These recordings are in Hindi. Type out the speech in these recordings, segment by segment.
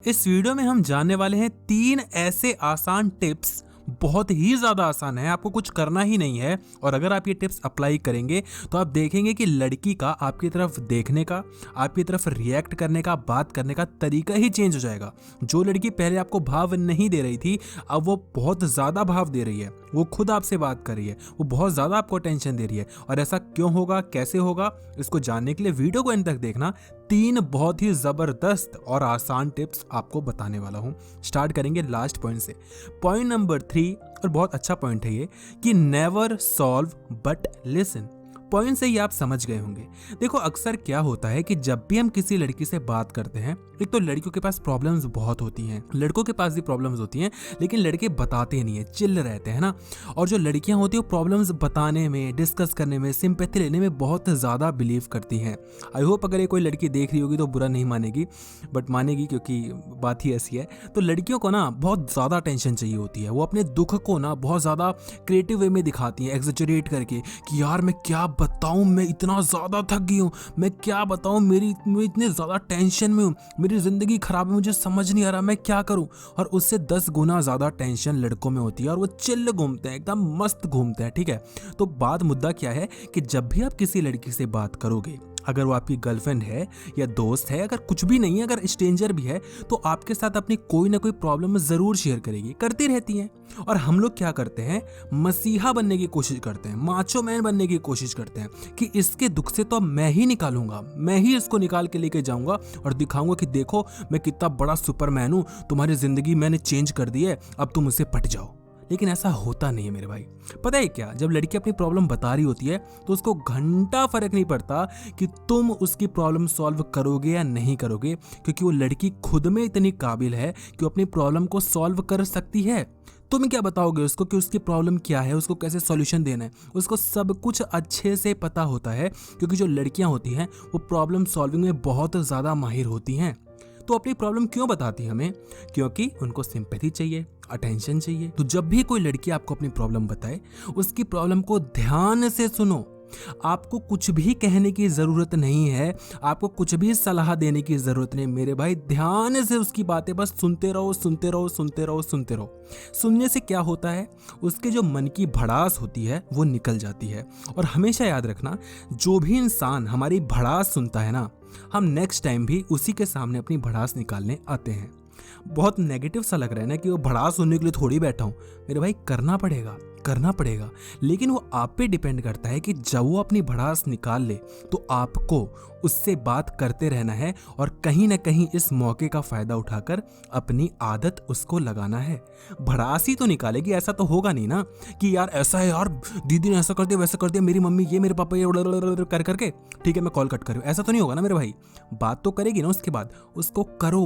इस वीडियो में हम जानने वाले हैं 3 ऐसे आसान टिप्स, बहुत ही ज्यादा आसान है, आपको कुछ करना ही नहीं है। और अगर आप ये टिप्स अप्लाई करेंगे तो आप देखेंगे कि लड़की का आपकी तरफ देखने का, आपकी तरफ रिएक्ट करने का, बात करने का तरीका ही चेंज हो जाएगा। जो लड़की पहले आपको भाव नहीं दे रही थी, अब वो बहुत ज्यादा भाव दे रही है। वो खुद आपसे बात कर रही है, वो बहुत ज्यादा आपको टेंशन दे रही है। और ऐसा क्यों होगा, कैसे होगा, इसको जानने के लिए वीडियो को एंड तक देखना। 3 बहुत ही जबरदस्त और आसान टिप्स आपको बताने वाला हूं। स्टार्ट करेंगे लास्ट पॉइंट से। पॉइंट नंबर 3, और बहुत अच्छा पॉइंट है ये, कि never solve but listen. Point से ही आप समझ गए होंगे। देखो, अक्सर क्या होता है कि जब भी हम किसी लड़की से बात करते हैं, एक तो लड़कियों के पास प्रॉब्लम्स बहुत होती हैं, लड़कों के पास भी प्रॉब्लम्स होती हैं, लेकिन लड़के बताते नहीं है, चिल्ल रहते हैं ना। और जो लड़कियां होती हैं वो प्रॉब्लम्स बताने में, डिस्कस करने में, सिंपैथी लेने में बहुत ज़्यादा बिलीव करती हैं। आई होप अगर ये कोई लड़की देख रही होगी तो बुरा नहीं मानेगी, बट मानेगी क्योंकि बात ही ऐसी है। तो लड़कियों को ना बहुत ज़्यादा टेंशन चाहिए होती है। वो अपने दुख को ना बहुत ज़्यादा क्रिएटिव वे में दिखाती हैं, एग्जैजरेट करके, कि यार मैं क्या बताऊं, मैं इतना ज़्यादा थक गई हूँ, मैं क्या बताऊं, मैं इतने ज़्यादा टेंशन में हूँ, मेरी ज़िंदगी ख़राब है, मुझे समझ नहीं आ रहा मैं क्या करूं। और उससे 10 गुना ज़्यादा टेंशन लड़कों में होती है और वो चिल्ल घूमते हैं, एकदम मस्त घूमते हैं। ठीक है, तो बात मुद्दा क्या है कि जब भी आप किसी लड़की से बात करोगे, अगर वो आपकी गर्लफ्रेंड है या दोस्त है, अगर कुछ भी नहीं है, अगर स्ट्रेंजर भी है, तो आपके साथ अपनी कोई ना कोई प्रॉब्लम जरूर शेयर करेगी, करती रहती हैं। और हम लोग क्या करते हैं, मसीहा बनने की कोशिश करते हैं, माचो मैन बनने की कोशिश करते हैं कि इसके दुख से तो अब मैं ही निकालूंगा, मैं ही इसको निकाल के लेके जाऊंगा और दिखाऊंगा कि देखो मैं कितना बड़ा सुपरमैन हूं, तुम्हारी जिंदगी मैंने चेंज कर दी है, अब तुम मुझसे पट जाओ। लेकिन ऐसा होता नहीं है मेरे भाई। पता है क्या, जब लड़की अपनी प्रॉब्लम बता रही होती है तो उसको घंटा फर्क नहीं पड़ता कि तुम उसकी प्रॉब्लम सॉल्व करोगे या नहीं करोगे, क्योंकि वो लड़की खुद में इतनी काबिल है कि वो अपनी प्रॉब्लम को सॉल्व कर सकती है। तुम क्या बताओगे उसको कि उसकी प्रॉब्लम क्या है, उसको कैसे सॉल्यूशन देना है, उसको सब कुछ अच्छे से पता होता है, क्योंकि जो लड़कियां होती हैं वो प्रॉब्लम सॉल्विंग में बहुत ज़्यादा माहिर होती हैं। तो अपनी प्रॉब्लम क्यों बताती है हमें? क्योंकि उनको सिंपैथी चाहिए, अटेंशन चाहिए। तो जब भी कोई लड़की आपको अपनी प्रॉब्लम बताए, उसकी प्रॉब्लम को ध्यान से सुनो। आपको कुछ भी कहने की जरूरत नहीं है, आपको कुछ भी सलाह देने की जरूरत नहीं मेरे भाई। ध्यान से उसकी बातें बस सुनते रहो, सुनते रहो, सुनते रहो, सुनते रहो। सुनने से क्या होता है, उसके जो मन की भड़ास होती है वो निकल जाती है। और हमेशा याद रखना, जो भी इंसान हमारी भड़ास सुनता है ना, हम नेक्स्ट टाइम भी उसी के सामने अपनी भड़ास निकालने आते हैं। बहुत नेगेटिव सा लग रहा है ना कि वो भड़ास सुनने के लिए थोड़ी बैठा हूं। मेरे भाई करना पड़ेगा, करना पड़ेगा, लेकिन वो आप पे डिपेंड करता है कि जब वो अपनी भड़ास निकाल ले तो आपको उससे बात करते रहना है और कहीं ना कहीं इस मौके का फायदा उठाकर अपनी आदत उसको लगाना है। भड़ास ही तो निकालेगी, ऐसा तो होगा नहीं ना कि यार ऐसा है, यार दीदी ने ऐसा कर दिया, वैसा कर दिया, मेरी मम्मी ये, मेरे पापा ये, कर करके ठीक है मैं कॉल कट करूँ, ऐसा तो नहीं होगा ना मेरे भाई। बात तो करेगी ना, उसके बाद उसको करो,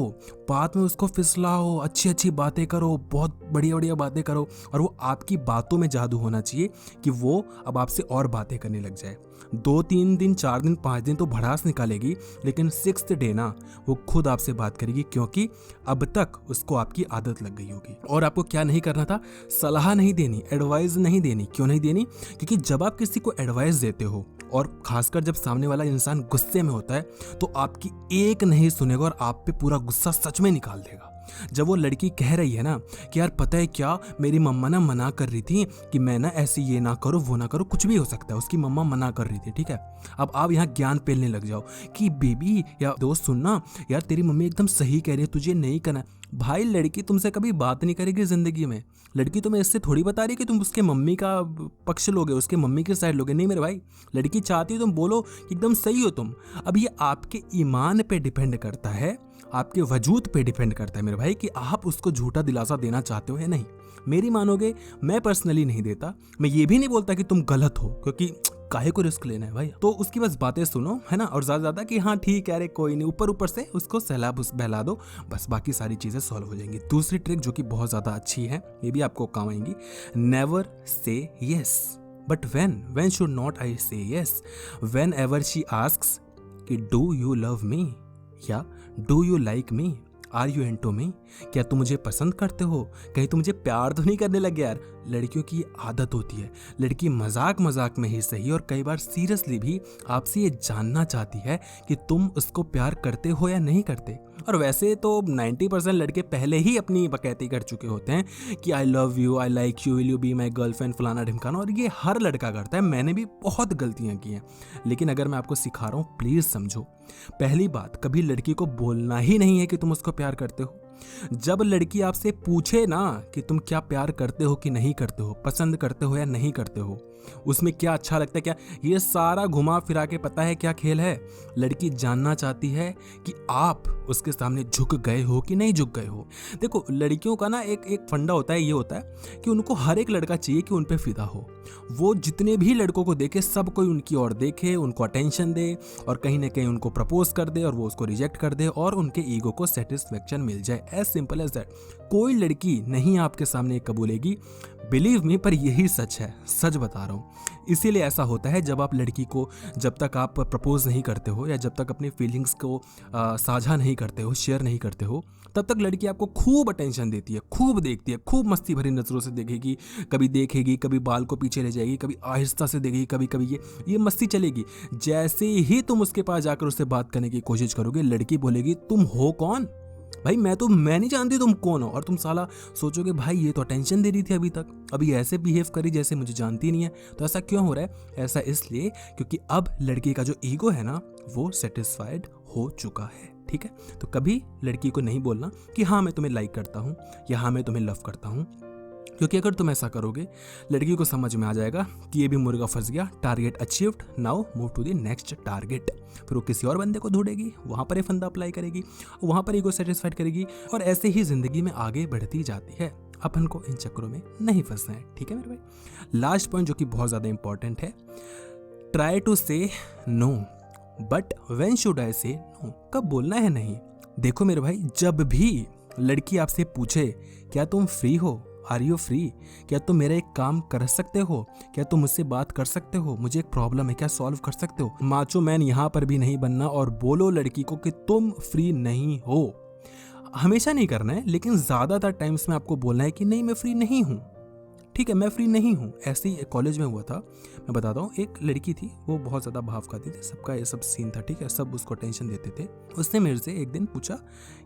बात में उसको फिसलाओ, अच्छी अच्छी बातें करो, बहुत बढ़िया बढ़िया बातें करो, और वो आपकी बातों में जादू होना चाहिए कि वो अब आपसे और बातें करने लग जाए। 2-3 दिन, 4 दिन, 5 दिन तो भड़ास निकालेगी, लेकिन 6th डे ना वो खुद आपसे बात करेगी, क्योंकि अब तक उसको आपकी आदत लग गई होगी। और आपको क्या नहीं करना था, सलाह नहीं देनी, एडवाइस नहीं देनी। क्यों नहीं देनी? क्योंकि जब आप किसी को एडवाइस देते हो, और खासकर जब सामने वाला इंसान गुस्से में होता है, तो आपकी एक नहीं सुनेगा और आप पे पूरा गुस्सा सच में निकाल देगा। जब वो लड़की कह रही है ना कि यार पता है क्या, मेरी मम्मा ना मना कर रही थी कि मैं ना ऐसे ये ना करो, वो ना करो, कुछ भी हो सकता है, उसकी मम्मा मना कर रही थी, ठीक है। अब आप यहाँ ज्ञान पेलने लग जाओ कि बेबी या दोस्त सुनना, यार तेरी मम्मी एकदम सही कह रही है, तुझे नहीं करना। भाई लड़की तुमसे कभी बात नहीं करेगी जिंदगी में। लड़की तुम्हें इससे थोड़ी बता रही कि तुम उसके मम्मी का पक्ष लोगे, उसके मम्मी की साइड लोगे, नहीं मेरे भाई। लड़की चाहती है तुम बोलो कि एकदम सही हो तुम। अब ये आपके ईमान पे डिपेंड करता है, आपके वजूद पे डिपेंड करता है मेरे भाई, कि आप उसको झूठा दिलासा देना चाहते हो या नहीं। मेरी मानोगे, मैं पर्सनली नहीं देता। मैं ये भी नहीं बोलता कि तुम गलत हो, क्योंकि काहे को रिस्क लेना है भाई। तो उसकी बस बातें सुनो, है ना, और ज्यादा कि हाँ ठीक है, अरे कोई नहीं, ऊपर ऊपर से उसको बहला दो, बस बाकी सारी चीजें सॉल्व हो जाएंगी। दूसरी ट्रिक जो कि बहुत ज्यादा अच्छी है, ये भी आपको काम आएंगी। Never say yes but when should not I say yes? Whenever she asks कि डू यू लव मी, या do you like me, are you into me, क्या तुम मुझे पसंद करते हो, कहीं तुम मुझे प्यार तो नहीं करने लगे यार? लड़कियों की आदत होती है, लड़की मजाक मजाक में ही सही और कई बार सीरियसली भी आपसे ये जानना चाहती है कि तुम उसको प्यार करते हो या नहीं करते। और वैसे तो 90% लड़के पहले ही अपनी बकैती कर चुके होते हैं कि I love you, I like you, will you be my girlfriend, फलाना ढिमकाना, और ये हर लड़का करता है। मैंने भी बहुत गलतियां की हैं, लेकिन अगर मैं आपको सिखा रहा हूँ प्लीज समझो। पहली बात, कभी लड़की को बोलना ही नहीं है कि तुम उसको प्यार करते हो। जब लड़की आपसे पूछे ना कि तुम क्या प्यार करते हो कि नहीं करते हो, पसंद करते हो या नहीं करते हो, उसमें क्या अच्छा लगता है, क्या ये सारा घुमा फिरा के पता है क्या खेल है? लड़की जानना चाहती है कि आप उसके सामने झुक गए हो कि नहीं झुक गए हो। देखो लड़कियों का ना एक फंडा होता है, ये होता है कि उनको हर एक लड़का चाहिए कि उन पे फिदा हो। वो जितने भी लड़कों को देखे सब कोई उनकी ओर देखे, उनको अटेंशन दे और कहीं ना कहीं उनको प्रपोज कर दे और वो उसको रिजेक्ट कर दे और उनके ईगो को सेटिस्फेक्शन मिल जाए। As simple as that. कोई लड़की नहीं आपके सामने कबूलेगी, बिलीव मी, पर यही सच है, सच बता रहा हूँ। इसीलिए ऐसा होता है जब आप लड़की को, जब तक आप प्रपोज नहीं करते हो या जब तक अपनी फीलिंग्स को साझा नहीं करते हो, शेयर नहीं करते हो, तब तक लड़की आपको खूब अटेंशन देती है, खूब देखती है, खूब मस्ती भरी नज़रों से देखेगी, कभी देखेगी, कभी बाल को पीछे ले जाएगी, कभी आहिस्ता से देखेगी, कभी कभी ये मस्ती चलेगी। जैसे ही तुम उसके पास जाकर उससे बात करने की कोशिश करोगे, लड़की बोलेगी तुम हो कौन भाई, मैं नहीं जानती तुम कौन हो। और तुम साला सोचोगे भाई ये तो अटेंशन दे रही थी अभी तक, अभी ऐसे बिहेव करी जैसे मुझे जानती नहीं है। तो ऐसा क्यों हो रहा है? ऐसा इसलिए क्योंकि अब लड़की का जो ईगो है ना वो सेटिस्फाइड हो चुका है। ठीक है, तो कभी लड़की को नहीं बोलना कि हाँ मैं तुम्हें लाइक करता हूँ या हाँ मैं तुम्हें लव करता हूँ, क्योंकि अगर तुम ऐसा करोगे लड़की को समझ में आ जाएगा कि ये भी मुर्गा फंस गया, target achieved, now move to the next target. फिर वो किसी और बंदे को ढूंढेगी, वहां पर ये फंदा अप्लाई करेगी, वहां पर ईगो सेटिस्फाइड करेगी और ऐसे ही जिंदगी में आगे बढ़ती जाती है। अपन को इन चक्करों में नहीं फंसना है। ठीक है मेरे भाई। लास्ट पॉइंट जो कि बहुत ज्यादा इंपॉर्टेंट है, try to say no but when should I say no, कब बोलना है नहीं। देखो मेरे भाई, जब भी लड़की आपसे पूछे क्या तुम फ्री हो, आर यू फ्री, क्या तुम मेरा एक काम कर सकते हो, क्या तुम मुझसे बात कर सकते हो, मुझे एक प्रॉब्लम है क्या सॉल्व कर सकते हो, माचो मैन यहाँ पर भी नहीं बनना और बोलो लड़की को कि तुम फ्री नहीं हो। हमेशा नहीं करना है, लेकिन ज्यादातर टाइम्स में आपको बोलना है कि नहीं मैं फ्री नहीं हूँ। ठीक है, मैं फ्री नहीं हूँ। ऐसे ही कॉलेज में हुआ था, मैं बताता हूँ। एक लड़की थी, वो बहुत ज़्यादा भाव खाती थी, सबका ये सब सीन था। ठीक है, सब उसको टेंशन देते थे। उसने मेरे से एक दिन पूछा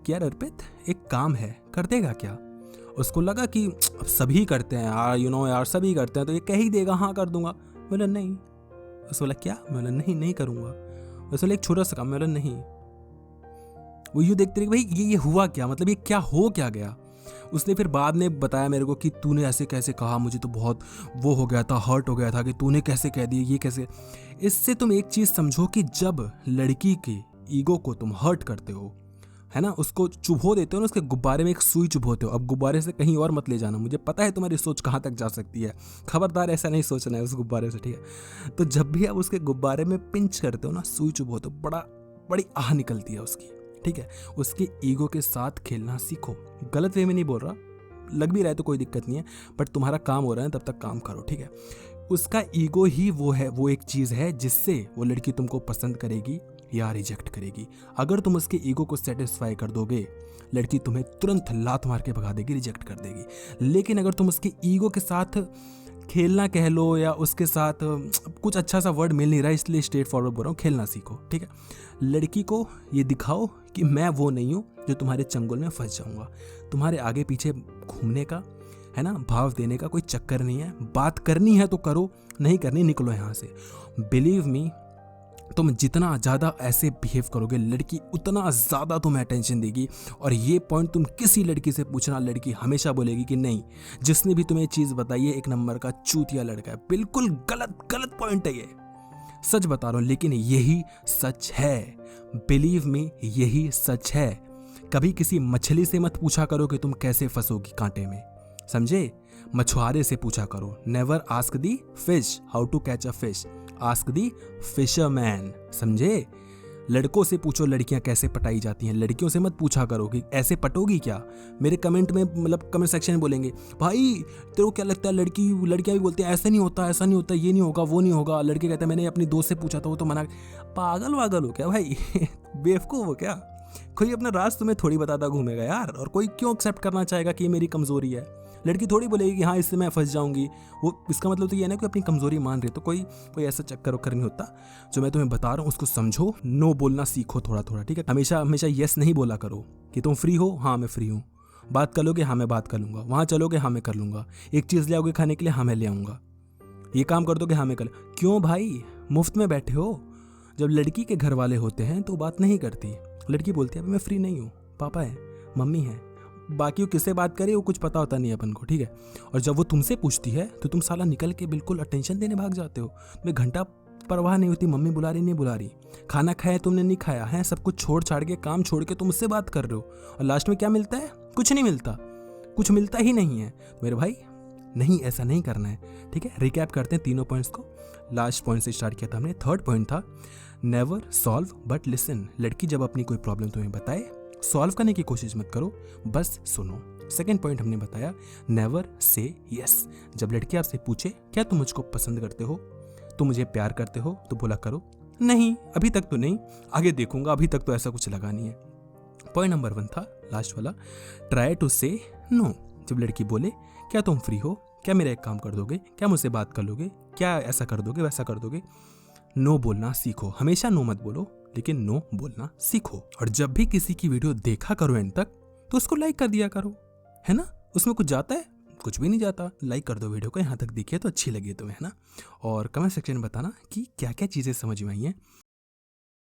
कि यार अर्पित एक काम है, कर देगा क्या। उसको लगा कि सभी करते हैं यार, यार सभी करते हैं तो ये कह ही देगा हाँ कर दूंगा। बोला नहीं। उसने बोला क्या, मैं बोला नहीं करूँगा। उसने बोला एक छोटा सा काम, मैं बोला नहीं। वो यूँ देखते रहे भाई ये हुआ क्या, मतलब ये क्या हो क्या गया। उसने फिर बाद में बताया मेरे को कि तूने ऐसे कैसे कहा, मुझे तो बहुत वो हो गया था, हर्ट हो गया था कि तूने कैसे कह दिया, ये कैसे। इससे तुम एक चीज़ समझो कि जब लड़की के ईगो को तुम हर्ट करते हो, है ना, उसको चुभो देते हो ना, उसके गुब्बारे में एक सुई चुभोते हो। अब गुब्बारे से कहीं और मत ले जाना, मुझे पता है तुम्हारी सोच कहाँ तक जा सकती है, खबरदार ऐसा नहीं सोचना है उस गुब्बारे से। ठीक है, तो जब भी आप उसके गुब्बारे में पिंच करते हो ना, सुई चुभोते हो, बड़ी आह निकलती है उसकी। ठीक है, उसके ईगो के साथ खेलना सीखो। गलत वे में नहीं बोल रहा, लग भी रहा है तो कोई दिक्कत नहीं है, बट तुम्हारा काम हो रहा है तब तक काम करो। ठीक है, उसका ईगो ही वो है, वो एक चीज़ है जिससे वो लड़की तुमको पसंद करेगी या रिजेक्ट करेगी। अगर तुम उसके ईगो को सेटिस्फाई कर दोगे, लड़की तुम्हें तुरंत लात मार के भगा देगी, रिजेक्ट कर देगी। लेकिन अगर तुम उसके ईगो के साथ खेलना कह लो या उसके साथ कुछ अच्छा सा वर्ड मिल नहीं रहा, इसलिए स्ट्रेट फॉरवर्ड बोल रहा हूँ, खेलना सीखो। ठीक है, लड़की को ये दिखाओ कि मैं वो नहीं हूँ जो तुम्हारे चंगुल में फंस जाऊंगा। तुम्हारे आगे पीछे घूमने का, है ना, भाव देने का कोई चक्कर नहीं है। बात करनी है तो करो, नहीं करनी निकलो यहाँ से। बिलीव मी, तुम जितना ज़्यादा ऐसे बिहेव करोगे, लड़की उतना ज़्यादा तुम्हें अटेंशन देगी। और ये पॉइंट तुम किसी लड़की से पूछना, लड़की हमेशा बोलेगी कि नहीं, जिसने भी तुम्हें चीज़ बताई है एक नंबर का चूतिया लड़का है। बिल्कुल गलत पॉइंट है ये, सच बता रहा हूँ, लेकिन यही सच है। बिलीव मी, यही सच है। कभी किसी मछली से मत पूछा करो कि तुम कैसे फंसोगी कांटे में, समझे। मछुआरे से पूछा करो। Never ask the fish how to catch a fish, ask the fisherman, समझे। लड़कों से पूछो लड़कियां कैसे पटाई जाती हैं, लड़कियों से मत पूछा करो कि ऐसे पटोगी क्या। मेरे कमेंट में, मतलब कमेंट सेक्शन में बोलेंगे भाई तेरे को क्या लगता है, लड़कियां भी बोलती हैं ऐसा नहीं होता, ऐसा नहीं होता, ये नहीं होगा, वो नहीं होगा। लड़के कहते हैं मैंने अपनी दोस्त से पूछा था, वो तो मना। पागल वागल हो क्या भाई बेवकूफ़ हो क्या। कोई अपना राज तुम्हें थोड़ी बताता घूमेगा यार, और कोई क्यों एक्सेप्ट करना चाहेगा कि ये मेरी कमजोरी है। लड़की थोड़ी बोलेगी कि हाँ इससे मैं फंस जाऊंगी। वो इसका मतलब तो ये है ना कि अपनी कमजोरी मान रही है। तो कोई ऐसा चक्कर वक्कर नहीं होता। जो मैं तुम्हें बता रहा हूँ उसको समझो, नो बोलना सीखो थोड़ा थोड़ा, ठीक है। हमेशा हमेशा यस नहीं बोला करो कि तुम फ्री हो, हाँ मैं फ्री हूँ। बात कर लोगे, हाँ मैं बात कर लूंगा। वहाँ चलोगे, हाँ मैं कर लूंगा। एक चीज़ ले आओगे खाने के लिए, हाँ मैं ले आऊँगा। ये काम कर दोगे, हाँ मैं कर। क्यों भाई मुफ्त में बैठे हो। जब लड़की के घर वाले होते हैं तो बात नहीं करती। लड़की बोलती है अभी मैं फ्री नहीं हूँ, पापा है, मम्मी है। बाकी वो किससे बात करे वो कुछ पता होता नहीं है अपन को, ठीक है। और जब वो तुमसे पूछती है तो तुम साला निकल के बिल्कुल अटेंशन देने भाग जाते हो। तुम्हें घंटा परवाह नहीं होती मम्मी बुला रही नहीं बुला रही, खाना खाया तुमने नहीं खाया है, सब कुछ छोड़ छाड़ के काम छोड़ के तुम उससे बात कर रहे हो। और लास्ट में क्या मिलता है? कुछ नहीं मिलता, कुछ मिलता ही नहीं है। मेरे भाई नहीं, ऐसा नहीं करना है, ठीक है। रिकैप करते हैं तीनों पॉइंट्स को। लास्ट पॉइंट से स्टार्ट किया था हमने। थर्ड पॉइंट था नेवर सॉल्व बट लिसन। लड़की जब अपनी कोई प्रॉब्लम तुम्हें बताए, सॉल्व करने की कोशिश मत करो, बस सुनो। सेकंड पॉइंट हमने बताया नेवर से यस। जब लड़की आपसे पूछे क्या तुम मुझको पसंद करते हो, तुम मुझे प्यार करते हो, तो बोला करो नहीं अभी तक तो नहीं, आगे देखूंगा, अभी तक तो ऐसा कुछ लगा नहीं है। पॉइंट नंबर 1 था लास्ट वाला, ट्राई टू से नो। जब लड़की बोले क्या तुम फ्री हो, क्या मेरा एक काम कर दोगे, क्या मुझसे बात कर लोगे, क्या ऐसा कर दोगे वैसा कर दोगे, नो बोलना सीखो। हमेशा नो मत बोलो, लेकिन नो बोलना सीखो। और जब भी किसी की वीडियो देखा करो एंड तक, तो उसको लाइक कर दिया करो, है ना। उसमें कुछ जाता है? कुछ भी नहीं जाता। लाइक कर दो वीडियो को, यहाँ तक देखिए तो अच्छी लगी तुम्हें, है ना। और कमेंट सेक्शन में बताना कि क्या क्या चीज़ें समझ में आई हैं।